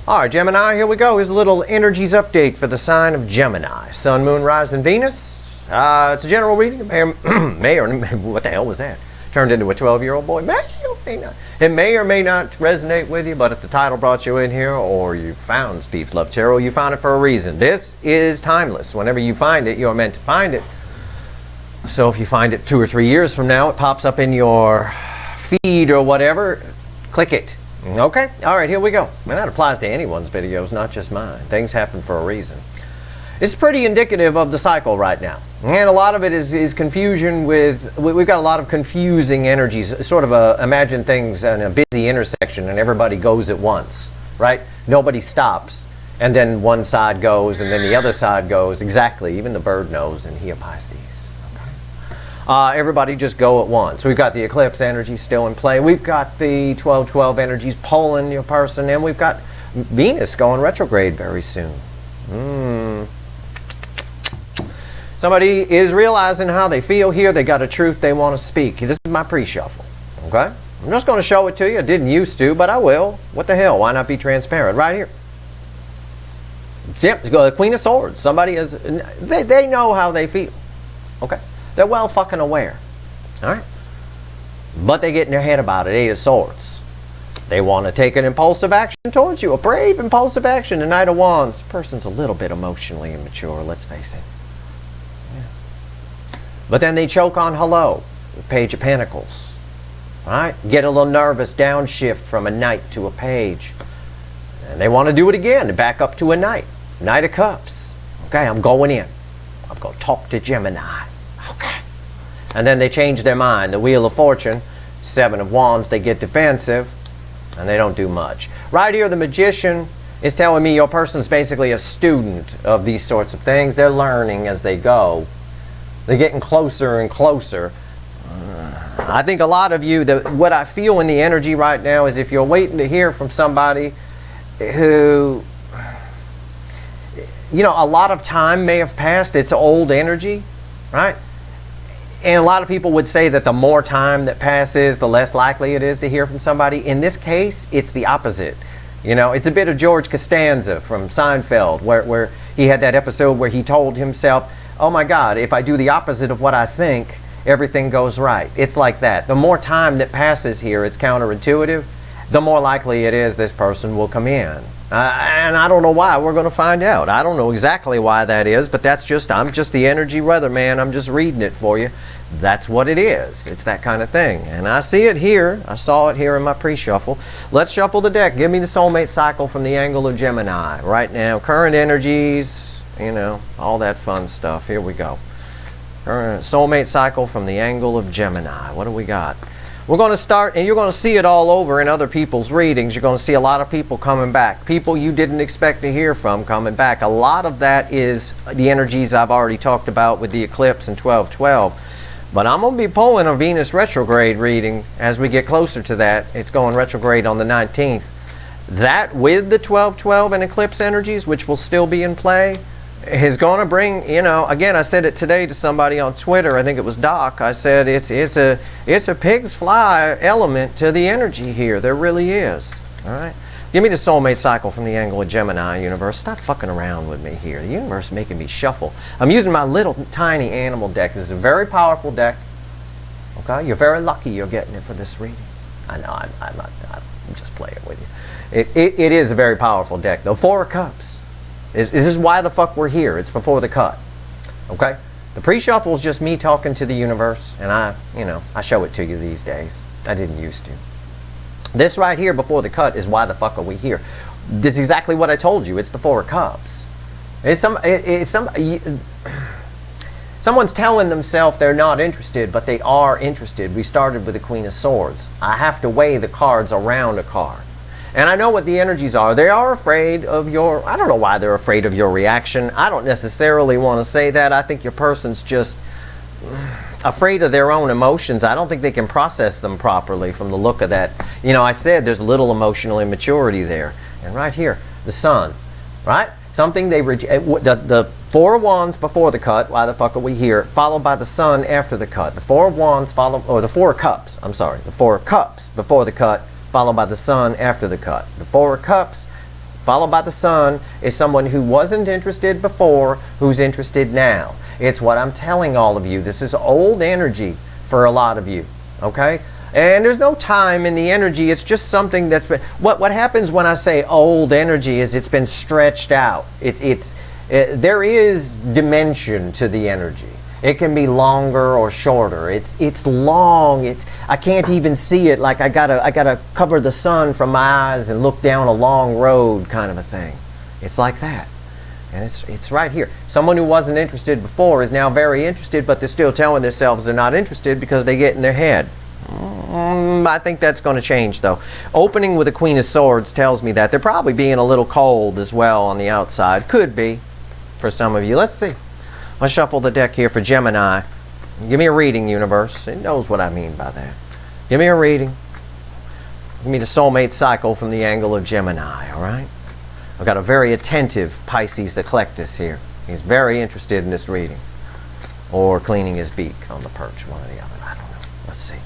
All right, Gemini, here we go. Here's a little energies update for the sign of Gemini. Sun, Moon, Rising, Venus. It's a general reading. What the hell was that? Turned into a 12-year-old boy. It may or may not resonate with you, but if the title brought you in here or you found Steve's Love Tarot, you found it for a reason. This is timeless. Whenever you find it, you're meant to find it. So if you find it 2 or 3 years from now, it pops up in your feed or whatever, click it. Okay? All right, here we go. And that applies to anyone's videos, not just mine. Things happen for a reason. It's pretty indicative of the cycle right now. And a lot of it is confusion with, we've got a lot of confusing energies, sort of imagine things in a busy intersection and everybody goes at once, right? Nobody stops. And then one side goes and then the other side goes. Exactly, even the bird knows, and he a Pisces. Everybody just go at once. We've got the eclipse energy still in play. We've got the 12-12 energies pulling your person, and we've got Venus going retrograde very soon. Somebody is realizing how they feel here. They got a truth they want to speak. This is my pre-shuffle. Okay? I'm just going to show it to you. I didn't used to, but I will. What the hell? Why not be transparent? Right here. Yep, the Queen of Swords. Somebody is, they know how they feel. Okay? They're well fucking aware. Alright? But they get in their head about it. Eight of Swords. They want to take an impulsive action towards you. A brave impulsive action. The Knight of Wands. The person's a little bit emotionally immature, let's face it. Yeah. But then they choke on hello. The Page of Pentacles. Alright? Get a little nervous. Downshift from a Knight to a Page. And they want to do it again. To back up to a Knight. Knight of Cups. Okay, I'm going in. I'm going to talk to Gemini. Okay. And then they change their mind. The Wheel of Fortune, 7 of Wands, they get defensive and they don't do much. Right here, the Magician is telling me your person's basically a student of these sorts of things. They're learning as they go. They're getting closer and closer. I think a lot of you, what I feel in the energy right now is if you're waiting to hear from somebody who, you know, a lot of time may have passed. It's old energy, right? And a lot of people would say that the more time that passes, the less likely it is to hear from somebody. In this case, it's the opposite. You know, it's a bit of George Costanza from Seinfeld, where he had that episode where he told himself, oh my God, if I do the opposite of what I think, everything goes right. It's like that. The more time that passes here, it's counterintuitive, the more likely it is this person will come in. And I don't know why. We're going to find out. I don't know exactly why that is, but that's just, I'm just the energy weatherman. I'm just reading it for you. That's what it is. It's that kind of thing. And I see it here. I saw it here in my pre-shuffle. Let's shuffle the deck. Give me the soulmate cycle from the angle of Gemini. Right now, current energies, you know, all that fun stuff. Here we go. Current soulmate cycle from the angle of Gemini. What do we got? We're going to start, and you're going to see it all over in other people's readings. You're going to see a lot of people coming back. People you didn't expect to hear from coming back. A lot of that is the energies I've already talked about with the eclipse and 12-12. But I'm going to be pulling a Venus retrograde reading as we get closer to that. It's going retrograde on the 19th. That with the 12-12 and eclipse energies, which will still be in play, is going to bring, you know, again, I said it today to somebody on Twitter. I think it was Doc. I said it's a pig's fly element to the energy here. There really is. All right. Give me the soulmate cycle from the angle of Gemini, universe. Stop fucking around with me here. The universe is making me shuffle. I'm using my little tiny animal deck. This is a very powerful deck. Okay. You're very lucky you're getting it for this reading. I know. I'm just playing with you. It is a very powerful deck. The 4 of Cups. This is why the fuck we're here. It's before the cut. Okay? The pre-shuffle is just me talking to the universe, and I show it to you these days. I didn't used to. This right here before the cut is why the fuck are we here. This is exactly what I told you. It's the 4 of Cups. Someone's telling themselves they're not interested, but they are interested. We started with the Queen of Swords. I have to weigh the cards around a card. And I know what the energies are. They are afraid of your, I don't know why they're afraid of your reaction. I don't necessarily want to say that. I think your person's just afraid of their own emotions. I don't think they can process them properly from the look of that. You know, I said there's a little emotional immaturity there. And right here, the Sun, right? Something they the 4 of Wands before the cut, why the fuck are we here, followed by the Sun after the cut. The 4 of Wands or the 4 of Cups, I'm sorry, the 4 of Cups before the cut, followed by the Sun after the cut. The 4 of Cups followed by the Sun, is someone who wasn't interested before, who's interested now. It's what I'm telling all of you. This is old energy for a lot of you, okay? And there's no time in the energy. It's just something that's been... What happens when I say old energy is it's been stretched out. There is dimension to the energy. It can be longer or shorter. It's long. I can't even see it. Like I gotta cover the sun from my eyes and look down a long road, kind of a thing. It's like that, and it's right here. Someone who wasn't interested before is now very interested, but they're still telling themselves they're not interested because they get in their head. I think that's going to change, though. Opening with the Queen of Swords tells me that they're probably being a little cold as well on the outside. Could be for some of you. Let's see. Let's shuffle the deck here for Gemini. Give me a reading, universe. It knows what I mean by that. Give me a reading. Give me the soulmate cycle from the angle of Gemini, all right? I've got a very attentive Pisces eclectus here. He's very interested in this reading. Or cleaning his beak on the perch, one or the other. I don't know. Let's see.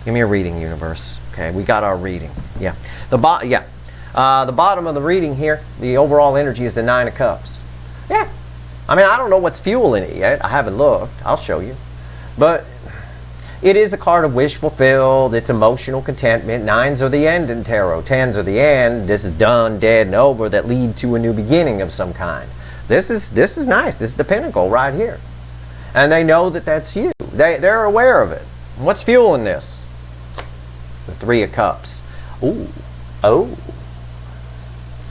Give me a reading, universe. Okay, we got our reading. Yeah. The bottom of the reading here, the overall energy is the Nine of Cups. Yeah. I mean, I don't know what's fueling it yet. I haven't looked. I'll show you. But it is a card of wish fulfilled. It's emotional contentment. Nines are the end in tarot. Tens are the end. This is done, dead, and over that lead to a new beginning of some kind. This is nice. This is the pinnacle right here. And they know that that's you. They're aware of it. What's fueling this? The Three of Cups. Ooh. Oh.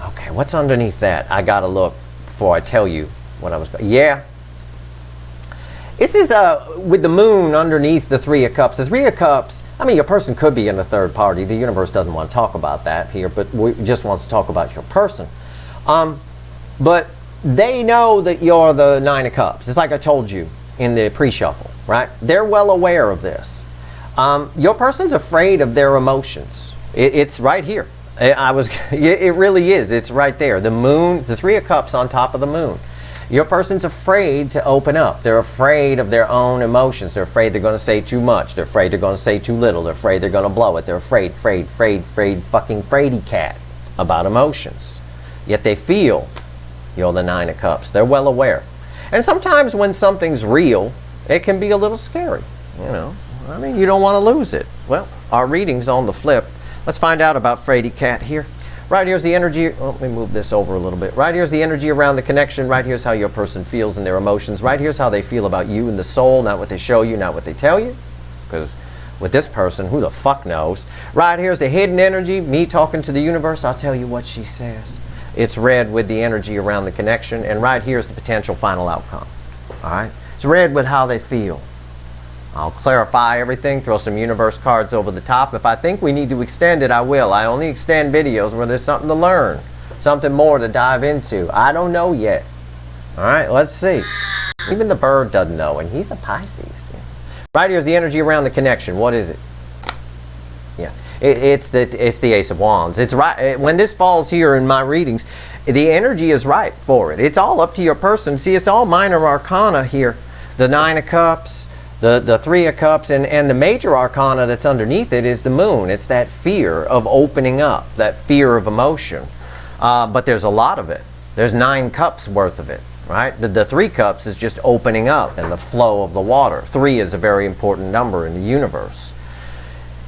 Okay, what's underneath that? I gotta look before I tell you what I was... Yeah. This is with the moon underneath the Three of Cups. The Three of Cups, I mean, your person could be in a third party. The universe doesn't want to talk about that here, but we just wants to talk about your person. But they know that you're the Nine of Cups. It's like I told you in the pre-shuffle, right? They're well aware of this. Your person's afraid of their emotions. It's right here. It really is. It's right there. The moon, the Three of Cups on top of the moon. Your person's afraid to open up. They're afraid of their own emotions. They're afraid they're going to say too much. They're afraid they're going to say too little. They're afraid they're going to blow it. They're afraid, fucking fraidy cat about emotions. Yet they feel you're the Nine of Cups. They're well aware. And sometimes when something's real, it can be a little scary. You know, I mean, you don't want to lose it. Well, our reading's on the flip. Let's find out about fraidy cat here. Right here's the energy. Oh, let me move this over a little bit. Right here's the energy around the connection. Right here's how your person feels and their emotions. Right here's how they feel about you and the soul, not what they show you, not what they tell you. Because with this person, who the fuck knows? Right here's the hidden energy, me talking to the universe. I'll tell you what she says. It's red with the energy around the connection. And right here's the potential final outcome. All right? It's red with how they feel. I'll clarify everything, throw some universe cards over the top. If I think we need to extend it, I will. I only extend videos where there's something to learn, something more to dive into. I don't know yet. All right, let's see. Even the bird doesn't know, and he's a Pisces. Right here's the energy around the connection. What is it? Yeah, it's the Ace of Wands. It's right when this falls here in my readings. The energy is right for it. It's all up to your person. See, it's all minor arcana here. The Nine of Cups. The Three of Cups, and the major arcana that's underneath it is the moon. It's that fear of opening up, that fear of emotion. But there's a lot of it. There's 9 cups worth of it, right? The 3 cups is just opening up and the flow of the water. 3 is a very important number in the universe.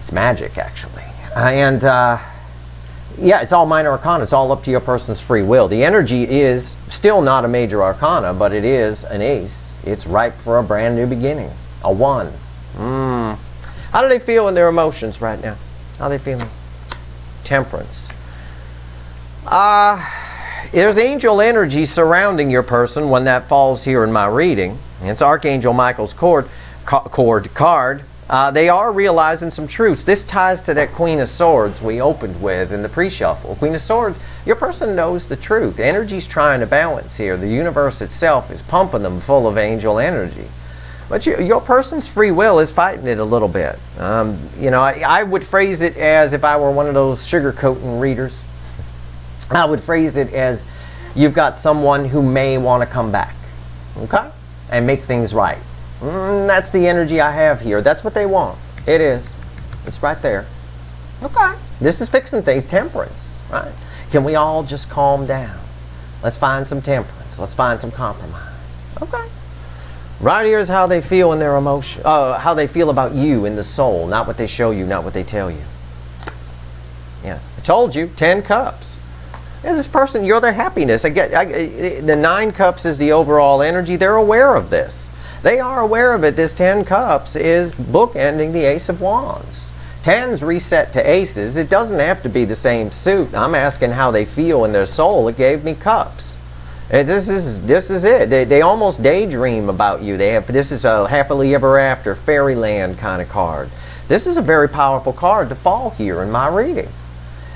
It's magic, actually. And yeah, it's all minor arcana. It's all up to your person's free will. The energy is still not a major arcana, but it is an ace. It's ripe for a brand new beginning. A 1. How do they feel in their emotions right now? How are they feeling? Temperance. There's angel energy surrounding your person when that falls here in my reading. It's Archangel Michael's card. They are realizing some truths. This ties to that Queen of Swords we opened with in the pre-shuffle. Queen of Swords, your person knows the truth. Energy's trying to balance here. The universe itself is pumping them full of angel energy. But your person's free will is fighting it a little bit. You know, I would phrase it as, if I were one of those sugarcoating readers, I would phrase it as you've got someone who may want to come back, okay, and make things right. That's the energy I have here. That's what they want. It is. It's right there. Okay. This is fixing things. Temperance, right? Can we all just calm down? Let's find some temperance. Let's find some compromise. Okay. Right here is how they feel in their emotion, how they feel about you in the soul, not what they show you, not what they tell you. Yeah, I told you, 10 cups. Yeah, this person, you're their happiness. The 9 cups is the overall energy. They're aware of this. They are aware of it. This 10 cups is bookending the Ace of Wands. 10s reset to aces. It doesn't have to be the same suit. I'm asking how they feel in their soul. It gave me cups. This is it. They almost daydream about you. This is a happily ever after, fairyland kind of card. This is a very powerful card to fall here in my reading.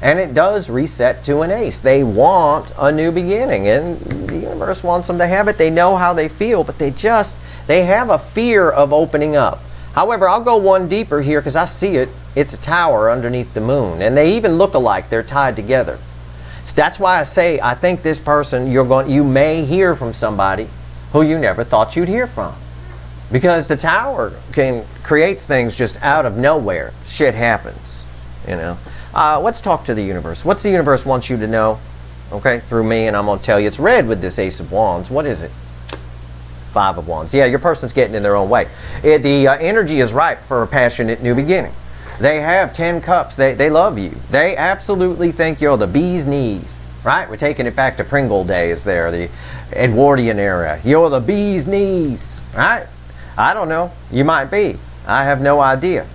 And it does reset to an ace. They want a new beginning, and the universe wants them to have it. They know how they feel, but they have a fear of opening up. However, I'll go one deeper here because I see it. It's a tower underneath the moon, and they even look alike. They're tied together. So that's why I say I think this person you may hear from somebody who you never thought you'd hear from, because the tower creates things just out of nowhere. Shit happens, you know. Let's talk to the universe. What's the universe wants you to know? Okay, through me, and I'm going to tell you. It's red with this Ace of Wands. What is it? 5 of Wands. Yeah, your person's getting in their own way. The energy is ripe for a passionate new beginning. They have 10 cups. They love you. They absolutely think you're the bee's knees. Right? We're taking it back to Pringle days there, the Edwardian era. You're the bee's knees. Right? I don't know. You might be. I have no idea.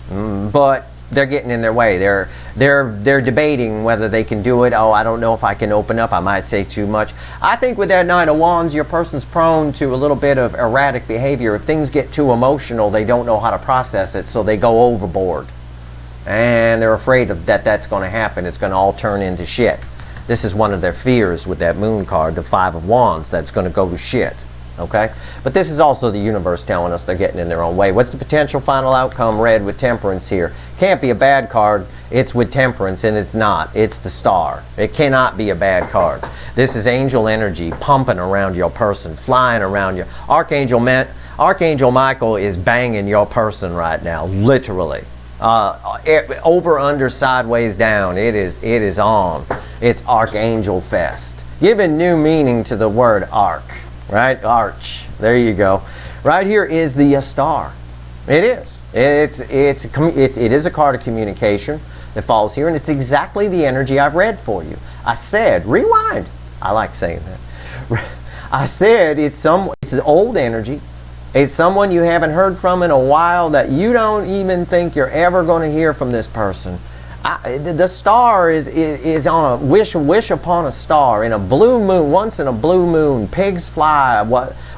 But they're getting in their way. They're debating whether they can do it. Oh, I don't know if I can open up. I might say too much. I think with that 9 of Wands, your person's prone to a little bit of erratic behavior. If things get too emotional, they don't know how to process it, so they go overboard. And they're afraid of that's going to happen. It's going to all turn into shit. This is one of their fears with that moon card, the 5 of Wands, that's going to go to shit. Okay? But this is also the universe telling us they're getting in their own way. What's the potential final outcome? Red with Temperance here. Can't be a bad card. It's with Temperance, and it's not. It's the Star. It cannot be a bad card. This is angel energy pumping around your person, flying around you. Archangel Michael is banging your person right now, literally. Over, under, sideways, down. It is on. It's Archangel Fest. Giving new meaning to the word arc. Right? Arch. There you go. Right here is the star. It is. It is a card of communication that falls here, and it's exactly the energy I've read for you. I said, rewind. I like saying that. I said it's an old energy. It's someone you haven't heard from in a while that you don't even think you're ever going to hear from this person. The star is on a wish upon a star in a blue moon. Once in a blue moon, pigs fly.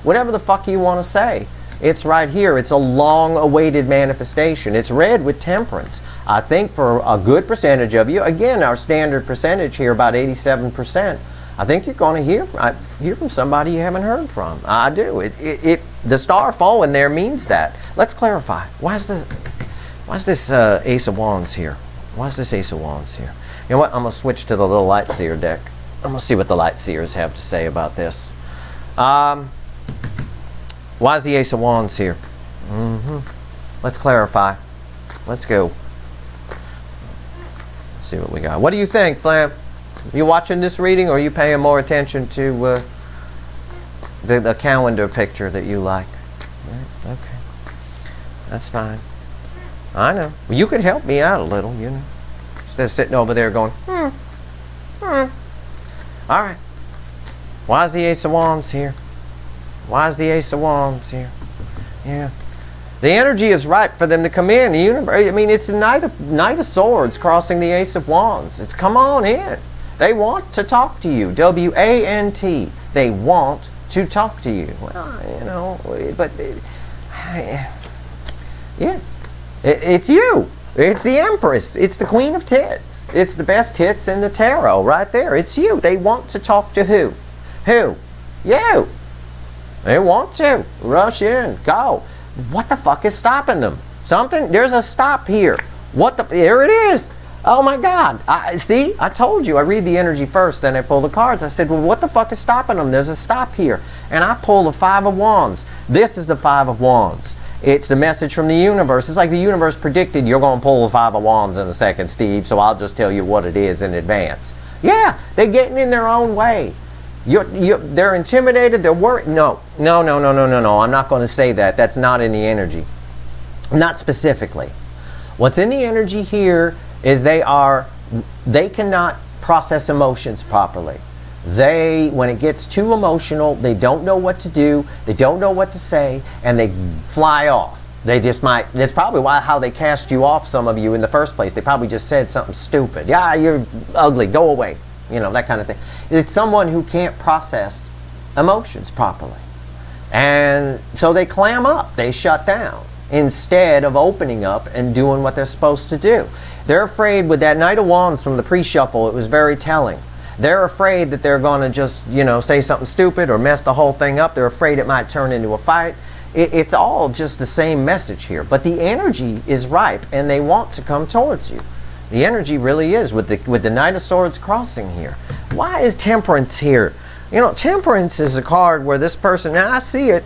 Whatever the fuck you want to say, it's right here. It's a long-awaited manifestation. It's red with Temperance. I think for a good percentage of you, again, our standard percentage here, about 87%. I think you're going to hear from somebody you haven't heard from. I do. The star falling there means that. Let's clarify. Why's this Ace of Wands here? Why is this Ace of Wands here? You know what? I'm going to switch to the little Light Seer deck. I'm going to see what the Light Seers have to say about this. Why is the Ace of Wands here? Let's clarify. Let's go. Let's see what we got. What do you think, Flam? You watching this reading, or are you paying more attention to the calendar picture that you like? Okay. That's fine. I know. Well, you could help me out a little, you know. Instead of sitting over there going, All right. Why is the Ace of Wands here? Why is the Ace of Wands here? Yeah. The energy is ripe for them to come in. The universe, I mean, it's a Knight of Swords crossing the Ace of Wands. It's come on in. They want to talk to you. W-A-N-T. They want to talk to you. Well, you know, but yeah. It's you. It's the Empress. It's the Queen of Tits. It's the best tits in the tarot right there. It's you. They want to talk to who? Who? You. They want to. Rush in. Go. What the fuck is stopping them? Something? There's a stop here. There it is. Oh my God. See? I told you. I read the energy first, then I pull the cards. I said, well, what the fuck is stopping them? There's a stop here. And I pull the 5 of Wands. This is the 5 of Wands. It's the message from the universe. It's like the universe predicted you're going to pull the 5 of Wands in a second, Steve, so I'll just tell you what it is in advance. Yeah, they're getting in their own way. They're intimidated, they're worried. No. I'm not going to say that. That's not in the energy. Not specifically. What's in the energy here is they cannot process emotions properly. When it gets too emotional, they don't know what to do, they don't know what to say, and they fly off. They just might. That's probably how they cast you off, some of you, in the first place. They probably just said something stupid. Yeah, you're ugly, go away. That kind of thing. It's someone who can't process emotions properly. And so they clam up, they shut down, instead of opening up and doing what they're supposed to do. They're afraid with that Knight of Wands from the pre-shuffle, it was very telling. They're afraid that they're going to just, say something stupid or mess the whole thing up. They're afraid it might turn into a fight. It's all just the same message here. But the energy is ripe, and they want to come towards you. The energy really is, with the Knight of Swords crossing here. Why is Temperance here? Temperance is a card where this person, and I see it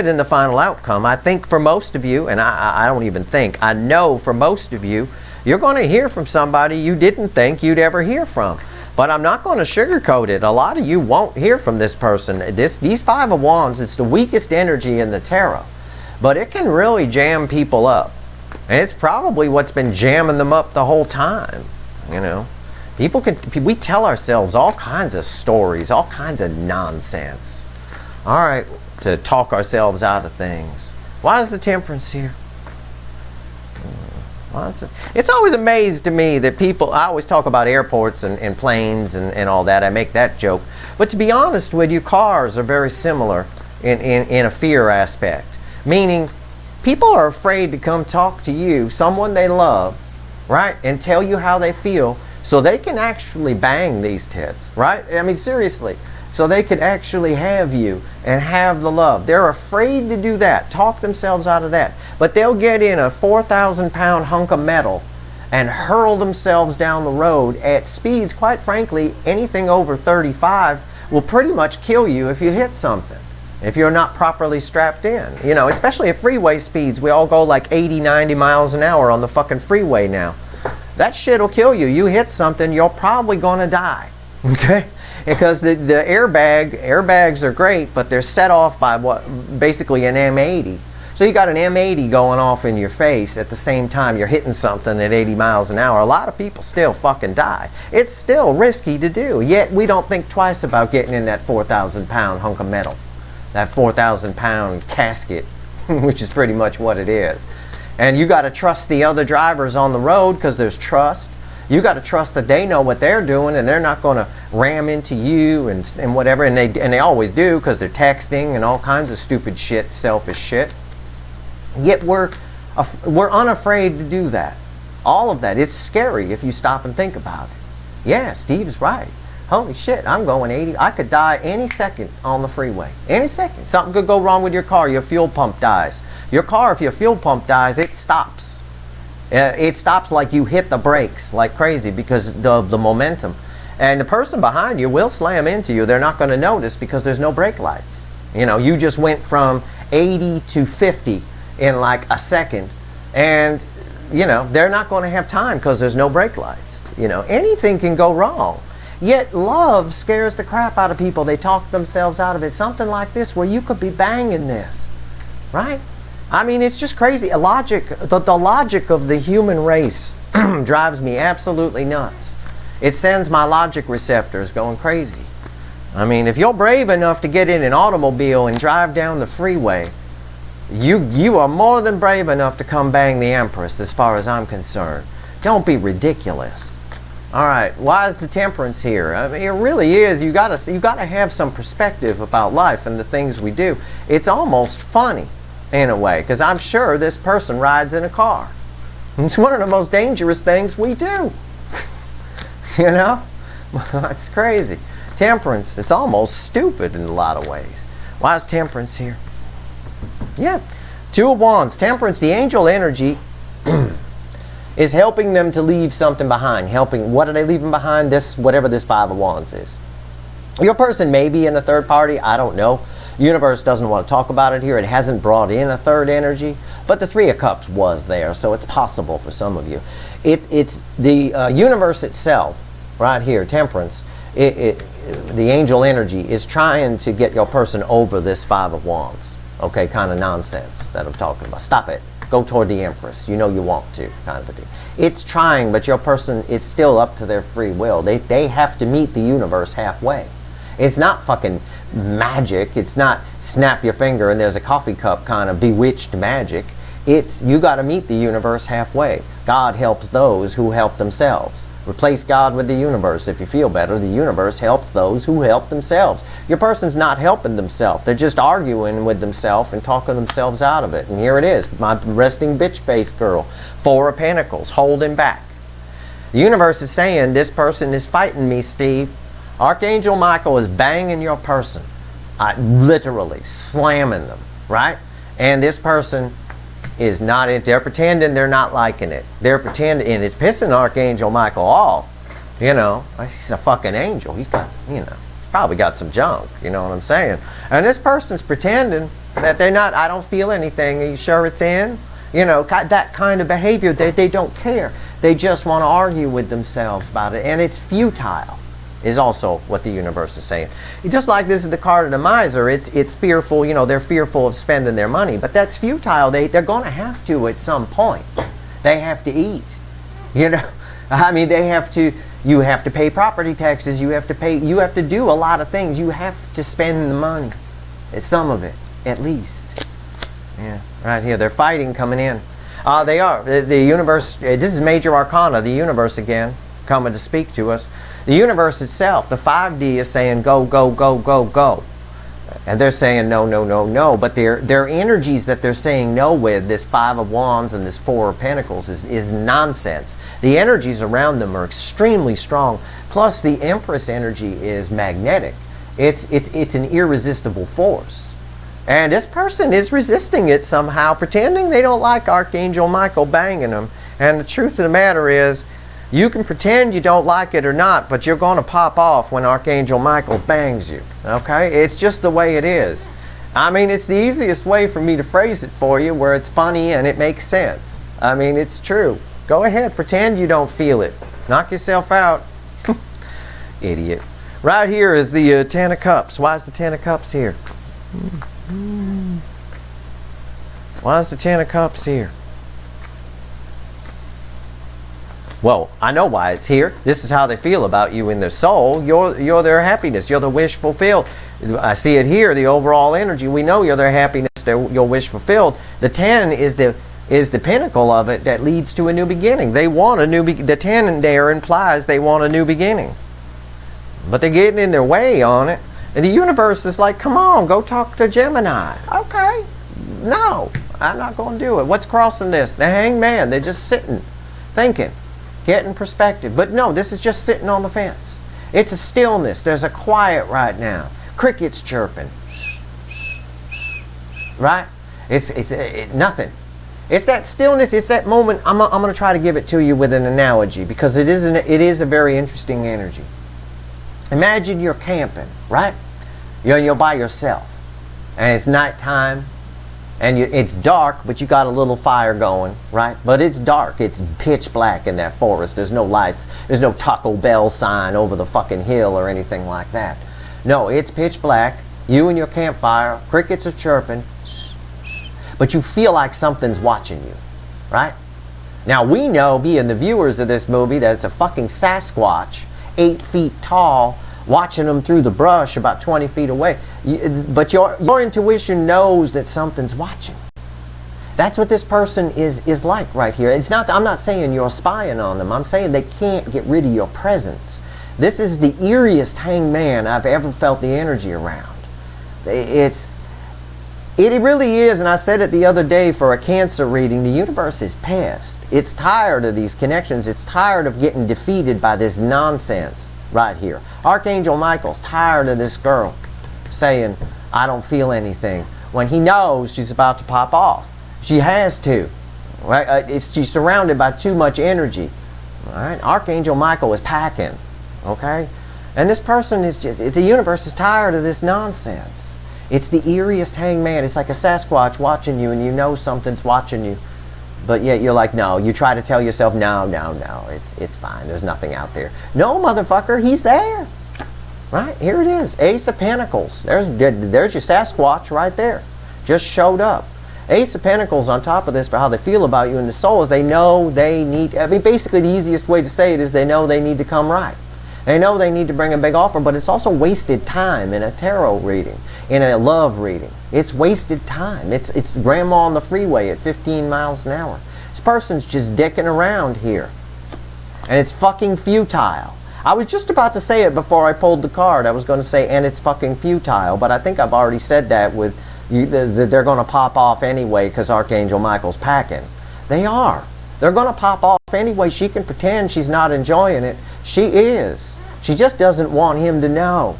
in the final outcome. I think for most of you, and I don't even think, I know for most of you, you're going to hear from somebody you didn't think you'd ever hear from. But I'm not going to sugarcoat it. A lot of you won't hear from this person. These Five of Wands, it's the weakest energy in the tarot. But it can really jam people up. And it's probably what's been jamming them up the whole time. We tell ourselves all kinds of stories, all kinds of nonsense. All right, to talk ourselves out of things. Why is the Temperance here? It's always amazed to me that people, I always talk about airports and planes and all that. I make that joke. But to be honest with you, cars are very similar in a fear aspect. Meaning, people are afraid to come talk to you, someone they love, right, and tell you how they feel, so they can actually bang these tits, right? I mean, seriously. So they could actually have you and have the love. They're afraid to do that, talk themselves out of that. But they'll get in a 4,000-pound hunk of metal and hurl themselves down the road at speeds, quite frankly, anything over 35 will pretty much kill you if you hit something, if you're not properly strapped in. Especially at freeway speeds. We all go like 80, 90 miles an hour on the fucking freeway now. That shit will kill you. You hit something, you're probably going to die. Okay? Because the airbags are great, but they're set off by basically an M80. So you got an M80 going off in your face at the same time you're hitting something at 80 miles an hour. A lot of people still fucking die. It's still risky to do, yet we don't think twice about getting in that 4,000-pound hunk of metal. That 4,000-pound casket, which is pretty much what it is. And you got to trust the other drivers on the road because there's trust. You got to trust that they know what they're doing and they're not going to ram into you and whatever. And they always do because they're texting and all kinds of stupid shit, selfish shit. Yet we're unafraid to do that. All of that. It's scary if you stop and think about it. Yeah, Steve's right. Holy shit, I'm going 80. I could die any second on the freeway. Any second. Something could go wrong with your car. Your fuel pump dies. Your car, if your fuel pump dies, it stops. It stops like you hit the brakes like crazy because of the momentum. And the person behind you will slam into you. They're not going to notice because there's no brake lights. You just went from 80 to 50 in like a second. And, they're not going to have time because there's no brake lights. Anything can go wrong. Yet love scares the crap out of people. They talk themselves out of it. Something like this where you could be banging this, right? I mean, it's just crazy. The logic of the human race drives me absolutely nuts. It sends my logic receptors going crazy. I mean, if you're brave enough to get in an automobile and drive down the freeway, you are more than brave enough to come bang the Empress as far as I'm concerned. Don't be ridiculous. All right, why is the Temperance here? I mean, it really is. You gotta have some perspective about life and the things we do. It's almost funny in a way, because I'm sure this person rides in a car. It's one of the most dangerous things we do. It's crazy. Temperance, it's almost stupid in a lot of ways. Why is Temperance here? Yeah, Two of Wands. Temperance, the angel energy is helping them to leave something behind. What are they leaving behind? Whatever this Five of Wands is. Your person may be in a third party. I don't know. Universe doesn't want to talk about it here. It hasn't brought in a third energy. But the Three of Cups was there, so it's possible for some of you. It's the universe itself, right here, Temperance, the angel energy is trying to get your person over this Five of Wands. Okay, kind of nonsense that I'm talking about. Stop it. Go toward the Empress. You know you want to, kind of a thing. It's trying, but your person, it's still up to their free will. They have to meet the universe halfway. It's not fucking magic. It's not snap your finger and there's a coffee cup kind of bewitched magic. It's you got to meet the universe halfway. God helps those who help themselves. Replace God with the universe. If you feel better, the universe helps those who help themselves. Your person's not helping themselves. They're just arguing with themselves and talking themselves out of it. And here it is, my resting bitch face girl. Four of Pentacles, holding back. The universe is saying, this person is fighting me, Steve. Archangel Michael is banging your person. Literally slamming them, right? And this person is not it. They're pretending they're not liking it. They're pretending, and it's pissing Archangel Michael off. You know, he's a fucking angel. He's got, you know, he's probably got some junk. You know what I'm saying? And this person's pretending that they're not, I don't feel anything. Are you sure it's in? You know, that kind of behavior. They don't care. They just want to argue with themselves about it. And it's futile, is also what the universe is saying. Just like this is the card of the miser, it's fearful, you know, they're fearful of spending their money, but that's futile. They're going to have to at some point. They have to eat. You know, I mean, you have to pay property taxes, you have to do a lot of things. You have to spend the money. Some of it, at least. Yeah, right here. They're fighting coming in. They are. The universe, this is major arcana, the universe again, coming to speak to us. The universe itself, the 5D is saying go, go, go, go, go. And they're saying no, no, no, no. But their energies that they're saying no with, this Five of Wands and this Four of Pentacles, is nonsense. The energies around them are extremely strong. Plus the Empress energy is magnetic. It's an irresistible force. And this person is resisting it somehow, pretending they don't like Archangel Michael banging them. And the truth of the matter is, you can pretend you don't like it or not, but you're going to pop off when Archangel Michael bangs you. Okay? It's just the way it is. I mean, it's the easiest way for me to phrase it for you, where it's funny and it makes sense. I mean, it's true. Go ahead, pretend you don't feel it. Knock yourself out. Idiot. Right here is the Ten of Cups. Why is the Ten of Cups here? Why is the Ten of Cups here? Well, I know why it's here. This is how they feel about you in their soul. You're their happiness. You're the wish fulfilled. I see it here, the overall energy. We know you're their happiness, your wish fulfilled. The 10 is the pinnacle of it that leads to a new beginning. They want a new the 10 there implies they want a new beginning. But they're getting in their way on it. And the universe is like, come on, go talk to Gemini. Okay. No, I'm not going to do it. What's crossing this? The Hangman. They're just sitting, thinking. Getting perspective. But no, this is just sitting on the fence. It's a stillness. There's a quiet right now. Crickets chirping. Right? It's nothing. It's that stillness. It's that moment. I'm going to try to give it to you with an analogy, because it is a very interesting energy. Imagine you're camping, right? You're by yourself. And it's nighttime. And it's dark, but you got a little fire going, right? But it's dark. It's pitch black in that forest. There's no lights. There's no Taco Bell sign over the fucking hill or anything like that. No, it's pitch black. You and your campfire. Crickets are chirping. But you feel like something's watching you, right? Now, we know, being the viewers of this movie, that it's a fucking Sasquatch, 8 feet tall, watching them through the brush about 20 feet away. But your intuition knows that something's watching. That's what this person is like right here. It's not. I'm not saying you're spying on them. I'm saying they can't get rid of your presence. This is the eeriest hangman I've ever felt the energy around. It really is, and I said it the other day for a Cancer reading, the universe is pissed. It's tired of these connections. It's tired of getting defeated by this nonsense right here. Archangel Michael's tired of this girl saying, I don't feel anything, when he knows she's about to pop off. She has to. Right? She's surrounded by too much energy. Right? Archangel Michael is packing. Okay? And this person is just, the universe is tired of this nonsense. It's the eeriest hangman. It's like a Sasquatch watching you, and you know something's watching you. But yet you're like, no. You try to tell yourself, no, it's fine. There's nothing out there. No, motherfucker, he's there. Right? Here it is. Ace of Pentacles. There's your Sasquatch right there. Just showed up. Ace of Pentacles on top of this for how they feel about you in the soul is they know they need, I mean, basically the easiest way to say it is they know they need to come right. They know they need to bring a big offer, but it's also wasted time in a tarot reading, in a love reading. It's wasted time. It's grandma on the freeway at 15 miles an hour. This person's just dicking around here. And it's fucking futile. I was just about to say it before I pulled the card. I was going to say, and it's fucking futile, but I think I've already said that with they're going to pop off anyway because Archangel Michael's packing. They are. They're going to pop off anyway. She can pretend she's not enjoying it. She is. She just doesn't want him to know.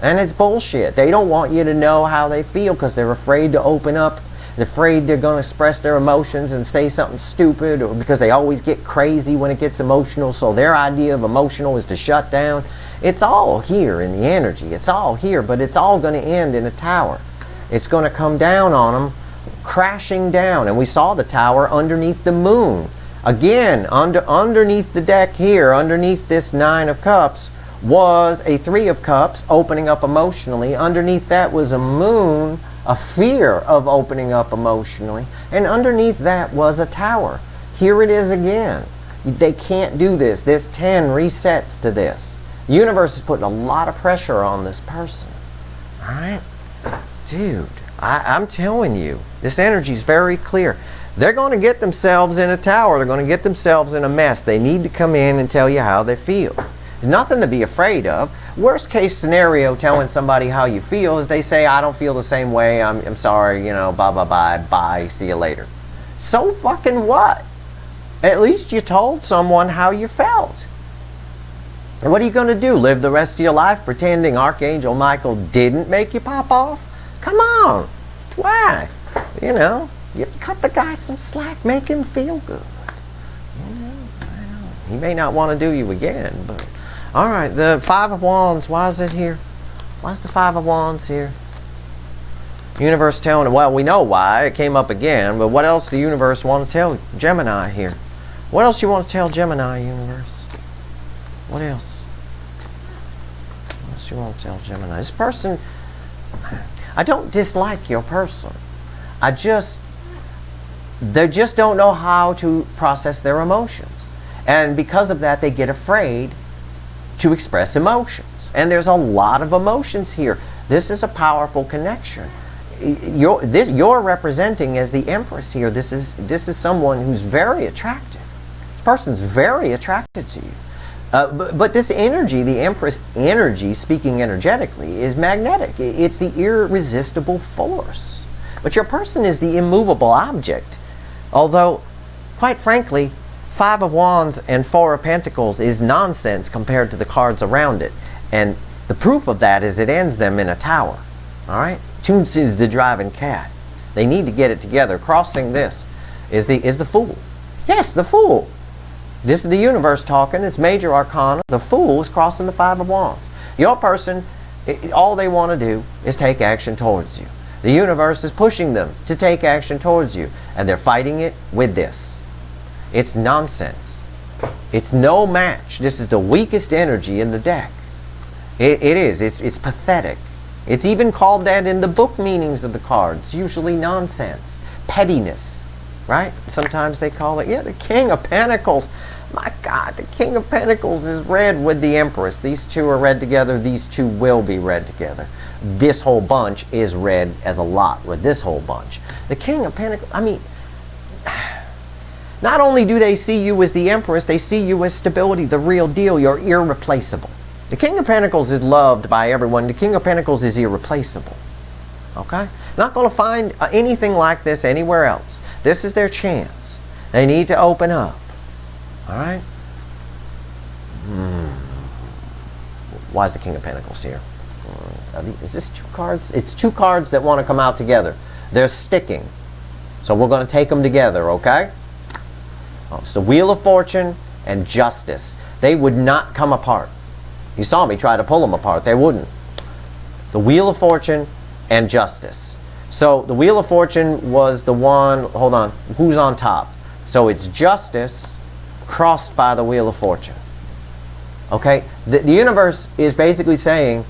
And it's bullshit. They don't want you to know how they feel because they're afraid to open up. They're afraid they're going to express their emotions and say something stupid, or because they always get crazy when it gets emotional. So their idea of emotional is to shut down. It's all here in the energy. It's all here, but it's all going to end in a tower. It's going to come down on them, crashing down. And we saw the tower underneath the moon. Again, underneath the deck here, underneath this Nine of Cups, was a Three of Cups opening up emotionally. Underneath that was a moon, a fear of opening up emotionally. And underneath that was a tower. Here it is again. They can't do this. This 10 resets to this. The universe is putting a lot of pressure on this person. All right? Dude, I'm telling you, this energy is very clear. They're going to get themselves in a tower. They're going to get themselves in a mess. They need to come in and tell you how they feel. There's nothing to be afraid of. Worst case scenario, telling somebody how you feel is they say, I don't feel the same way. I'm sorry, you know, bye, bye, bye, bye, see you later. So fucking what? At least you told someone how you felt. And what are you going to do? Live the rest of your life pretending Archangel Michael didn't make you pop off? Come on. Why? You know, you cut the guy some slack, make him feel good. You know, he may not want to do you again, but all right, the Five of Wands, why is it here? Why is the Five of Wands here? Universe telling, well, we know why. It came up again, but what else the universe want to tell Gemini here? What else you want to tell Gemini, universe? What else? What else you want to tell Gemini? This person, I don't dislike your person. They just don't know how to process their emotions. And because of that, they get afraid to express emotions. And there's a lot of emotions here. This is a powerful connection. You're representing as the Empress here. This is someone who's very attractive. This person's very attracted to you. But this energy, the Empress energy, speaking energetically, is magnetic. It's the irresistible force. But your person is the immovable object. Although, quite frankly, Five of Wands and Four of Pentacles is nonsense compared to the cards around it. And the proof of that is it ends them in a tower. All right? Toons is the driving cat. They need to get it together. Crossing this is the Fool. Yes, the Fool. This is the universe talking. It's major arcana. The Fool is crossing the Five of Wands. Your person, all they want to do is take action towards you. The universe is pushing them to take action towards you. And they're fighting it with this. It's nonsense. It's no match. This is the weakest energy in the deck. It is. It's pathetic. It's even called that in the book meanings of the cards. Usually nonsense. Pettiness. Right? Sometimes they call it, yeah, the King of Pentacles. My God, the King of Pentacles is read with the Empress. These two are read together. These two will be read together. This whole bunch is read as a lot with this whole bunch. The King of Pentacles, I mean, not only do they see you as the Empress, they see you as stability, the real deal. You're irreplaceable. The King of Pentacles is loved by everyone. The King of Pentacles is irreplaceable. Okay? Not going to find anything like this anywhere else. This is their chance. They need to open up. All right? Why is the King of Pentacles here? Is this two cards? It's two cards that want to come out together. They're sticking. So we're going to take them together, okay? Oh, it's the Wheel of Fortune and Justice. They would not come apart. You saw me try to pull them apart. They wouldn't. The Wheel of Fortune and Justice. So the Wheel of Fortune was the one, hold on, who's on top? So it's justice crossed by the Wheel of Fortune. Okay? The universe is basically saying,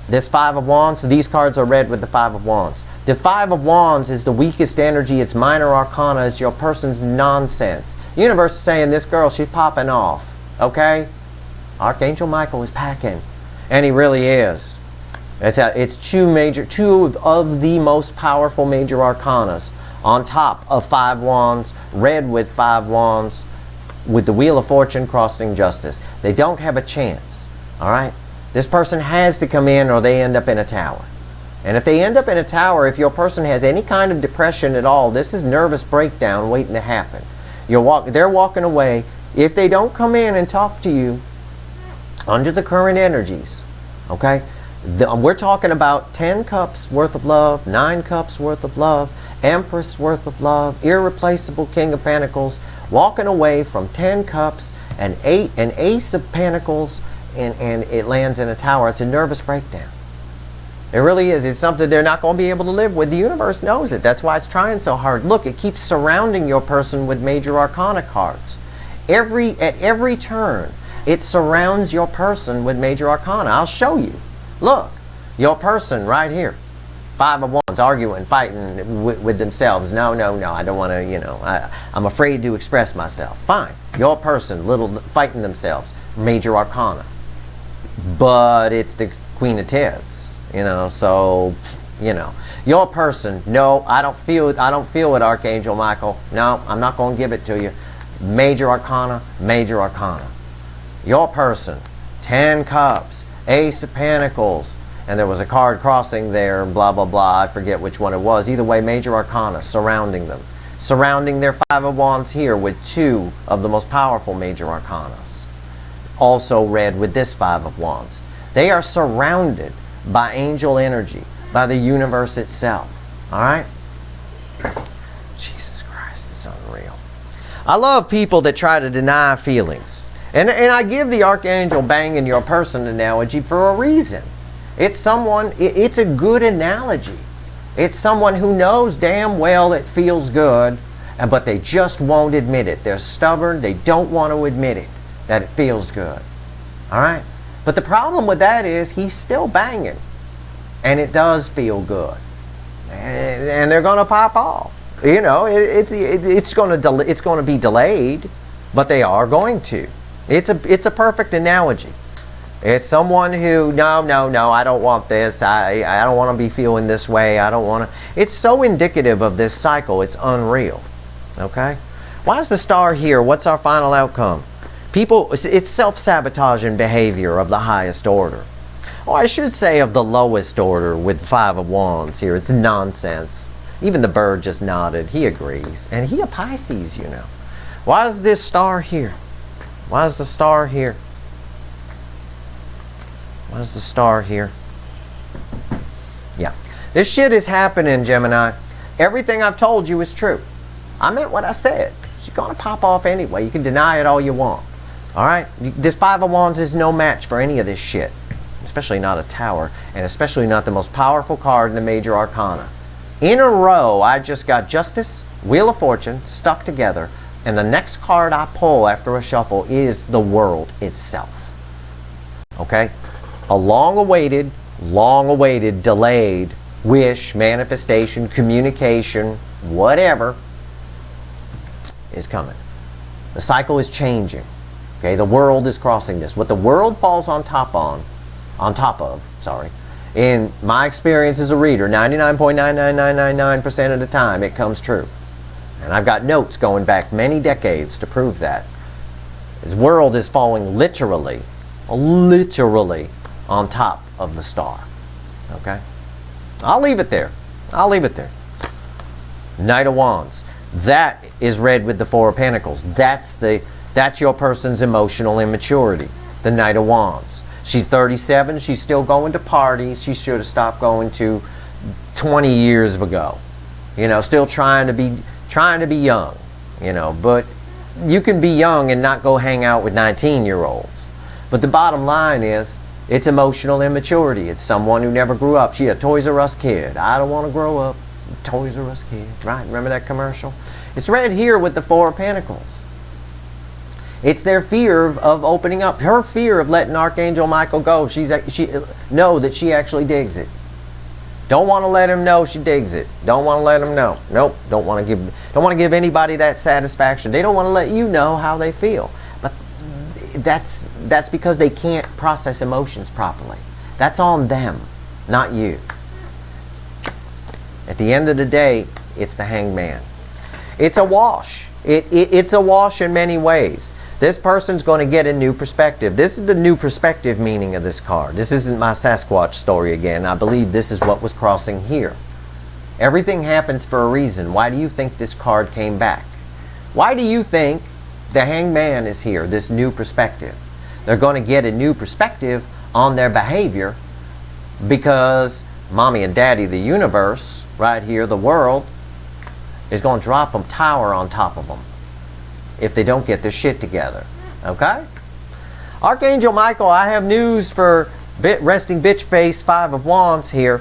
this Five of Wands, these cards are read with the Five of Wands. The Five of Wands is the weakest energy. It's minor arcana. It's your person's nonsense. The universe is saying, this girl, she's popping off. Okay? Archangel Michael is packing. And he really is. It's two of the most powerful major arcanas on top of Five Wands, read with Five Wands, with the Wheel of Fortune crossing justice. They don't have a chance. All right? This person has to come in or they end up in a tower. And if they end up in a tower, if your person has any kind of depression at all, this is nervous breakdown waiting to happen. They're walking away. If they don't come in and talk to you under the current energies, okay? We're talking about 10 cups worth of love, 9 cups worth of love, Empress worth of love, irreplaceable King of Pentacles, walking away from 10 cups and an Ace of Pentacles, and it lands in a tower. It's a nervous breakdown. It really is. It's something they're not going to be able to live with. The universe knows it. That's why it's trying so hard. Look, it keeps surrounding your person with major arcana cards. At every turn, it surrounds your person with major arcana. I'll show you. Look, your person right here. Five of Wands, arguing, fighting with themselves. No, I don't want to, I'm afraid to express myself. Fine. Your person, fighting themselves. Major arcana. But it's the Queen of Teds, so, your person, no, I don't feel it, Archangel Michael. No, I'm not going to give it to you. Major arcana, major arcana. Your person, 10 cups, Ace of Pentacles, and there was a card crossing there, blah, blah, blah, I forget which one it was. Either way, major arcana surrounding them. Surrounding their Five of Wands here with 2 of the most powerful major arcanas. Also read with this Five of Wands. They are surrounded by angel energy, by the universe itself. All right? Jesus Christ, it's unreal. I love people that try to deny feelings. And I give the Archangel banging your person analogy for a reason. It's a good analogy. It's someone who knows damn well it feels good, but they just won't admit it. They're stubborn. They don't want to admit it, that it feels good. All right? But the problem with that is he's still banging. And it does feel good. And they're going to pop off. It's going to be delayed, but they are going to. It's a perfect analogy. It's someone who, no, I don't want this. I don't want to be feeling this way. I don't want to. It's so indicative of this cycle. It's unreal. Okay? Why is the star here? What's our final outcome? People, it's self-sabotaging behavior of the highest order. Or I should say of the lowest order with Five of Wands here. It's nonsense. Even the bird just nodded. He agrees. And he a Pisces, Why is this star here? Why is the star here? Why is the star here? Yeah. This shit is happening, Gemini. Everything I've told you is true. I meant what I said. She's going to pop off anyway. You can deny it all you want. All right? This Five of Wands is no match for any of this shit. Especially not a tower. And especially not the most powerful card in the major arcana. In a row, I just got Justice, Wheel of Fortune, stuck together. And the next card I pull after a shuffle is the World itself. Okay? A long-awaited, delayed wish, manifestation, communication, whatever, is coming. The cycle is changing. Okay, the world is crossing this. What the world falls on top of, in my experience as a reader, 99.99999% of the time, it comes true. And I've got notes going back many decades to prove that. This world is falling literally on top of the star. Okay? I'll leave it there. Knight of Wands. That is read with the Four of Pentacles. That's your person's emotional immaturity. The Knight of Wands. She's 37. She's still going to parties. She should have stopped going to 20 years ago. Still trying to be young. But you can be young and not go hang out with 19-year-olds. But the bottom line is, it's emotional immaturity. It's someone who never grew up. She a Toys R Us kid. I don't want to grow up. Toys R Us kid. Right? Remember that commercial? It's right here with the Four of Pentacles. It's their fear of opening up. Her fear of letting Archangel Michael go. She know that she actually digs it. Don't want to let him know she digs it. Don't want to let him know. Nope. Don't want to give anybody that satisfaction. They don't want to let you know how they feel. But that's because they can't process emotions properly. That's on them, not you. At the end of the day, it's the Hangman. It's a wash. It's a wash in many ways. This person's going to get a new perspective. This is the new perspective meaning of this card. This isn't my Sasquatch story again. I believe this is what was crossing here. Everything happens for a reason. Why do you think this card came back? Why do you think the Hangman is here, this new perspective? They're going to get a new perspective on their behavior because Mommy and Daddy, the universe, right here, the world, is going to drop a tower on top of them if they don't get their shit together. Okay? Archangel Michael, I have news for resting bitch face 5 of Wands here.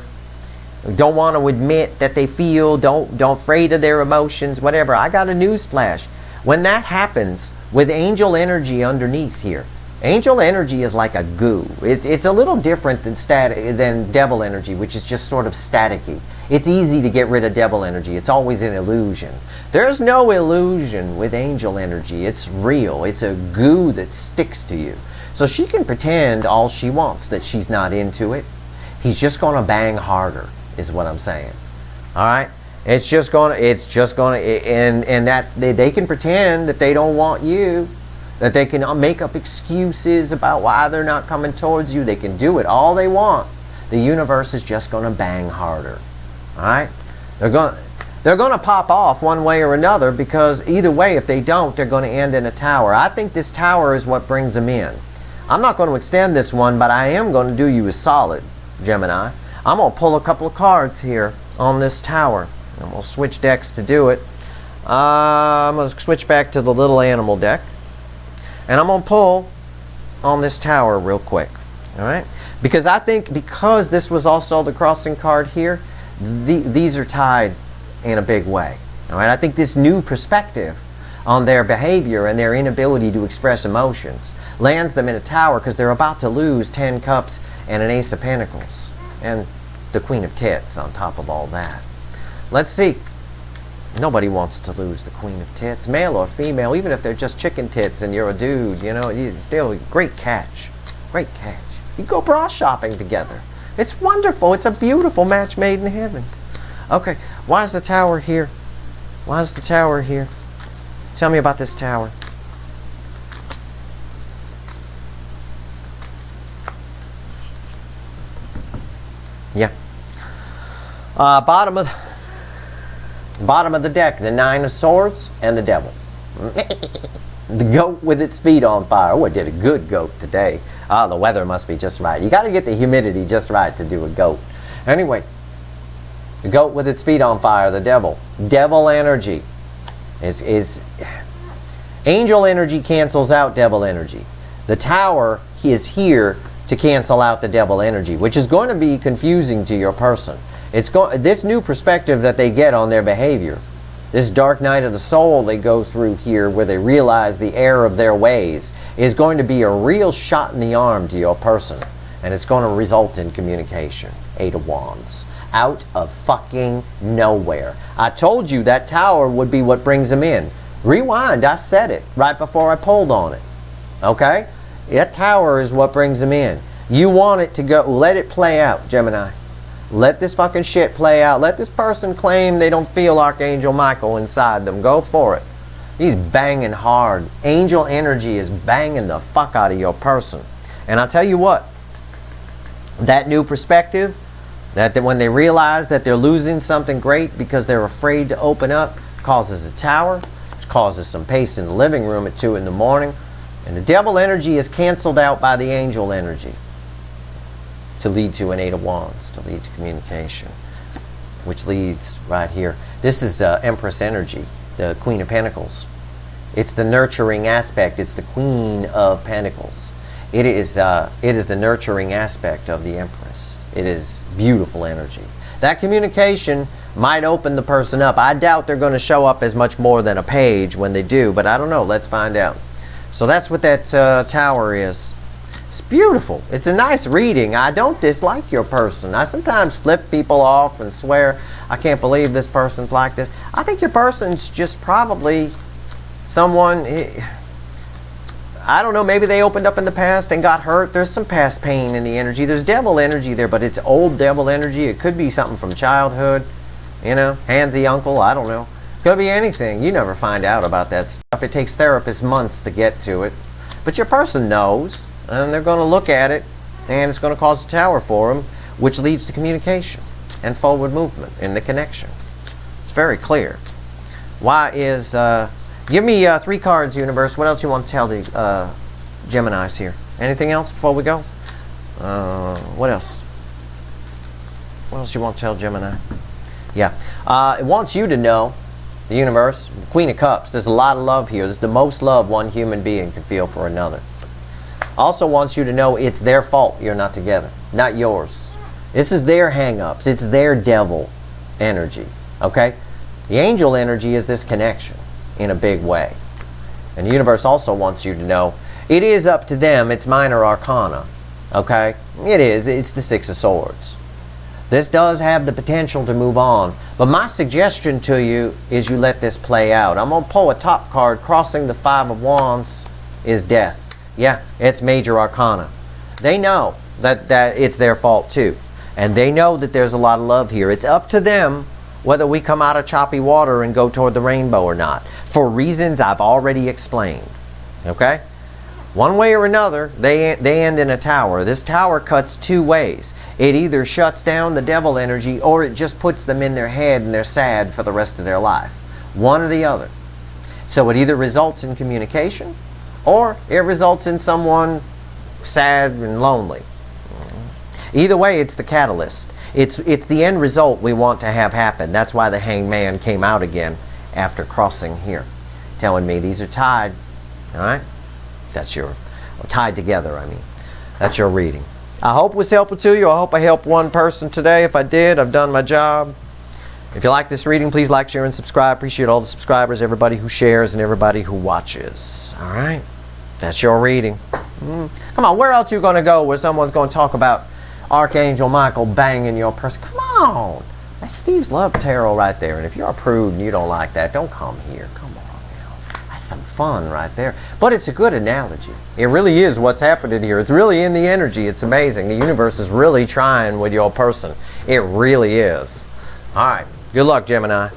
Don't want to admit that they feel, don't afraid of their emotions, whatever. I got a news flash. When that happens with angel energy underneath here, angel energy is like a goo. It's a little different than devil energy, which is just sort of staticky. It's easy to get rid of devil energy. It's always an illusion. There's no illusion with angel energy. It's real. It's a goo that sticks to you. So she can pretend all she wants that she's not into it. He's just going to bang harder, is what I'm saying. All right? It's just going to, and that they can pretend that they don't want you, that they can make up excuses about why they're not coming towards you. They can do it all they want. The universe is just going to bang harder. All right? They're going to pop off one way or another, because either way, if they don't, they're going to end in a tower. I think this tower is what brings them in. I'm not going to extend this one, but I am going to do you a solid, Gemini. I'm going to pull a couple of cards here on this tower. And we'll switch decks to do it. I'm going to switch back to the little animal deck. And I'm going to pull on this tower real quick. All right? Because I think because this was also the crossing card here, these are tied in a big way. All right? I think this new perspective on their behavior and their inability to express emotions lands them in a tower, because they're about to lose 10 cups and an ace of pentacles. And the queen of tits on top of all that. Let's see. Nobody wants to lose the queen of tits, male or female, even if they're just chicken tits and you're a dude, you know, it's still a great catch. Great catch. You go bra shopping together. It's wonderful. It's a beautiful match made in heaven. Okay, why is the tower here? Why is the tower here? Tell me about this tower. Yeah. Bottom of the deck, the 9 of Swords and the Devil. The goat with its feet on fire. Oh, I did a good goat today. The weather must be just right. You got to get the humidity just right to do a goat. Anyway, the goat with its feet on fire, the Devil. Devil energy. Angel energy cancels out devil energy. The tower is here to cancel out the devil energy, which is going to be confusing to your person. This new perspective that they get on their behavior, this dark night of the soul they go through here, where they realize the error of their ways, is going to be a real shot in the arm to your person. And it's going to result in communication. 8 of Wands. Out of fucking nowhere. I told you that tower would be what brings them in. Rewind, I said it right before I pulled on it. Okay? That tower is what brings them in. You want it to go, let it play out, Gemini. Let this fucking shit play out. Let this person claim they don't feel Archangel Michael inside them. Go for it. He's banging hard. Angel energy is banging the fuck out of your person. And I'll tell you what, that new perspective, that when they realize that they're losing something great because they're afraid to open up, causes a tower, which causes some pace in the living room at 2 in the morning. And the devil energy is canceled out by the angel energy to lead to an 8 of Wands, to lead to communication, which leads right here. This is Empress energy, the Queen of Pentacles. It's the nurturing aspect. It's the Queen of Pentacles. It is the nurturing aspect of the Empress. It is beautiful energy. That communication might open the person up. I doubt they're going to show up as much more than a page when they do, but I don't know. Let's find out. So that's what that Tower is. It's beautiful. It's a nice reading. I don't dislike your person. I sometimes flip people off and swear, I can't believe this person's like this. I think your person's just probably someone, I don't know, maybe they opened up in the past and got hurt. There's some past pain in the energy. There's devil energy there, but it's old devil energy. It could be something from childhood, you know, handsy uncle, I don't know. Could be anything. You never find out about that stuff. It takes therapists months to get to it. But your person knows, and they're going to look at it, and it's going to cause a Tower for them, which leads to communication and forward movement in the connection. It's very clear. Why is, give me 3 cards, universe. What else you want to tell the Geminis here? Anything else before we go? What else? What else you want to tell Gemini? Yeah. It wants you to know, the universe, Queen of Cups, there's a lot of love here. This is the most love one human being can feel for another. Also wants you to know it's their fault you're not together, not yours. This is their hang-ups. It's their devil energy, okay? The angel energy is this connection in a big way. And the universe also wants you to know it is up to them. It's minor arcana, okay? It is. It's the 6 of Swords. This does have the potential to move on. But my suggestion to you is you let this play out. I'm going to pull a top card. Crossing the 5 of Wands is death. Yeah, it's major arcana. They know that it's their fault too. And they know that there's a lot of love here. It's up to them whether we come out of choppy water and go toward the rainbow or not. For reasons I've already explained. Okay? One way or another, they end in a Tower. This Tower cuts 2 ways. It either shuts down the devil energy or it just puts them in their head and they're sad for the rest of their life. One or the other. So it either results in communication or it results in someone sad and lonely. Either way, it's the catalyst. It's the end result we want to have happen. That's why the Hanged Man came out again after crossing here. Telling me these are tied. Alright? That's your, tied together, I mean. That's your reading. I hope it was helpful to you. I hope I helped one person today. If I did, I've done my job. If you like this reading, please like, share, and subscribe. Appreciate all the subscribers, everybody who shares, and everybody who watches. Alright? That's your reading. Come on, where else are you going to go where someone's going to talk about Archangel Michael banging your person? Come on. That's Steve's Love Tarot right there. And if you're a prude and you don't like that, don't come here. Come on now. That's some fun right there. But it's a good analogy. It really is what's happening here. It's really in the energy. It's amazing. The universe is really trying with your person. It really is. All right. Good luck, Gemini.